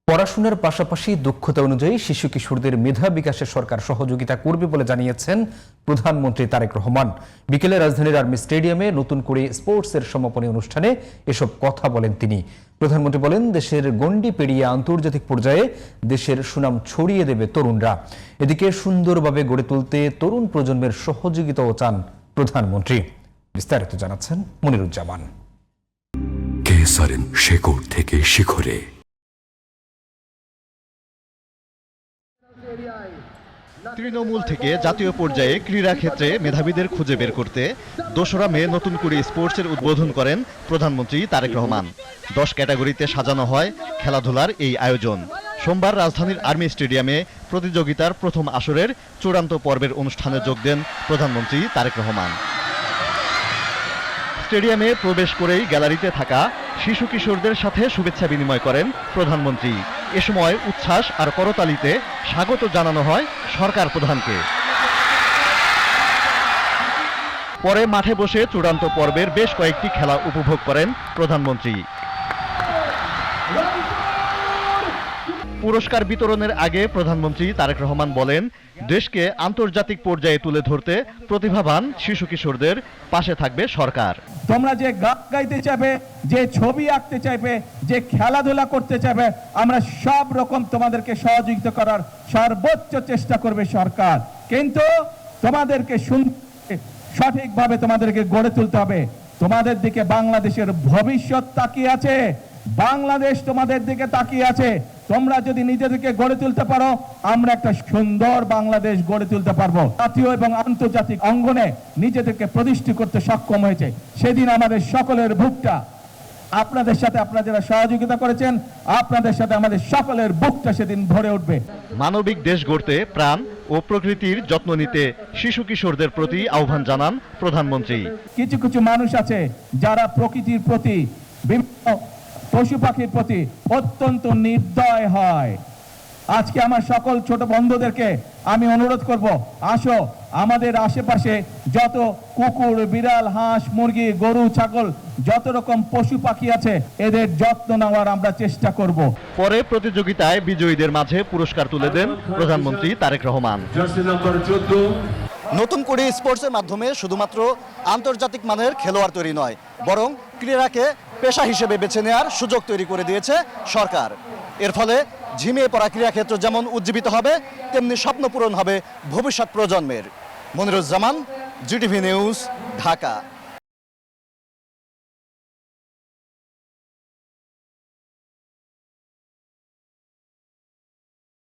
পড়াশোনার পাশাপাশি দক্ষতা অনুযায়ী শিশু কিশোরদের মেধা বিকাশে সরকার সহযোগিতা করবে বলে জানিয়েছেন প্রধানমন্ত্রী তারেক রহমান। বিকেলে রাজধানীর আর্মি স্টেডিয়ামে নতুন করে স্পোর্টসের সমাপনী অনুষ্ঠানে এসব কথা বলেন তিনি। প্রধানমন্ত্রী বলেন, দেশের গণ্ডি পেরিয়ে আন্তর্জাতিক পর্যায়ে দেশের সুনাম ছড়িয়ে দেবে তরুণরা। এদিকে সুন্দরভাবে গড়ে তুলতে তরুণ প্রজন্মের সহযোগিতাও চান প্রধানমন্ত্রী। বিস্তারিত জানাচ্ছেন মনিরুজ্জামান। কেসারেন শেকড় থেকে শিখরে। তৃণমূল থেকে জাতীয় পর্যায়ে ক্রীড়া ক্ষেত্রে মেধাবীদের খুঁজে বের করতে ২রা মে নতুন করে স্পোর্টসের উদ্বোধন করেন প্রধানমন্ত্রী তারেক রহমান। 10 ক্যাটাগরিতে সাজানো হয় খেলাধুলার এই আয়োজন। সোমবার রাজধানীর আর্মি স্টেডিয়ামে প্রতিযোগিতার প্রথম আসরের চূড়ান্ত পর্বের অনুষ্ঠানে যোগ দেন প্রধানমন্ত্রী তারেক রহমান। স্টেডিয়ামে প্রবেশ করেই গ্যালারিতে থাকা শিশু কিশোরদের সাথে শুভেচ্ছা বিনিময় করেন প্রধানমন্ত্রী। এ সময় উচ্ছ্বাস আর করতালিতে স্বাগত জানানো হয় সরকার প্রধানকে। পরে মাঠে বসে চূড়ান্ত পর্বের বেশ কয়েকটি খেলা উপভোগ করেন প্রধানমন্ত্রী। পুরস্কার বিতরণের আগে প্রধানমন্ত্রী তারেক রহমান বলেন, দেশকে আন্তর্জাতিক পর্যায়ে তুলে ধরতে প্রতিভাবান শিশু কিশোরদের পাশে থাকবে সরকার। তোমরা যে গান গাইতে চাইবে, যে ছবি আঁকতে চাইবে, যে খেলাধুলা করতে চাইবে, আমরা সব রকম তোমাদেরকে সহযোগিতা করার সর্বোচ্চ চেষ্টা করবে সরকার। কিন্তু তোমাদেরকে সঠিকভাবে তোমাদেরকে গড়ে তুলতে হবে। তোমাদের দিকে বাংলাদেশের ভবিষ্যৎ তাকিয়ে আছে। বাংলাদেশ তোমাদের দিকে তাকিয়ে আছে। তোমরা যদি নিজেদেরকে গড়ে তুলতে পারো, আমরা একটা সুন্দর বাংলাদেশ গড়ে তুলতে পারবো। জাতীয় এবং আন্তর্জাতিক অঙ্গনে নিজেদেরকে প্রতিষ্ঠিত করতে সক্ষম হয়েছে। সেদিন আমাদের সকলের বুকটা আপনাদের সাথে, আপনারা যারা সহযোগিতা করেছেন, আপনাদের সাথে আমাদের সকলের বুকটা সেদিন ভরে উঠবে। মানবিক দেশ গড়তে প্রাণ ও প্রকৃতির যত্ন নিতে শিশু কিশোরদের প্রতি আহ্বান জানান প্রধানমন্ত্রী। কিছু কিছু মানুষ আছে যারা প্রকৃতির প্রতি, বিভিন্ন পশু পাখির প্রতি অত্যন্ত নির্দয় হয়। আজকে আমার সকল ছোট বন্ধুদেরকে আমি অনুরোধ করব, আসো আমাদের আশেপাশে যত কুকুর, বিড়াল, হাঁস, মুরগি, গরু, ছাগল, যত রকম পশু পাখি আছে, এদের যত্ন নেওয়ার আমরা চেষ্টা করব। পরে প্রতিযোগিতায় বিজয়ীদের মাঝে পুরস্কার তুলে দেন প্রধানমন্ত্রী তারেক রহমান। নতুন করে স্পোর্টসের মাধ্যমে শুধুমাত্র আন্তর্জাতিক মানের খেলোয়াড় তৈরি নয়, বরং ক্রীড়াকে পেশা হিসেবে বেছে নেওয়ার সুযোগ তৈরি করে দিয়েছে সরকার। এর ফলে ঝিমিয়ে পড়া ক্রীড়াক্ষেত্র যেমন উজ্জীবিত হবে, তেমনি স্বপ্ন পূরণ হবে ভবিষ্যৎ প্রজন্মের। Moniruzzaman, GTV news, Dhaka.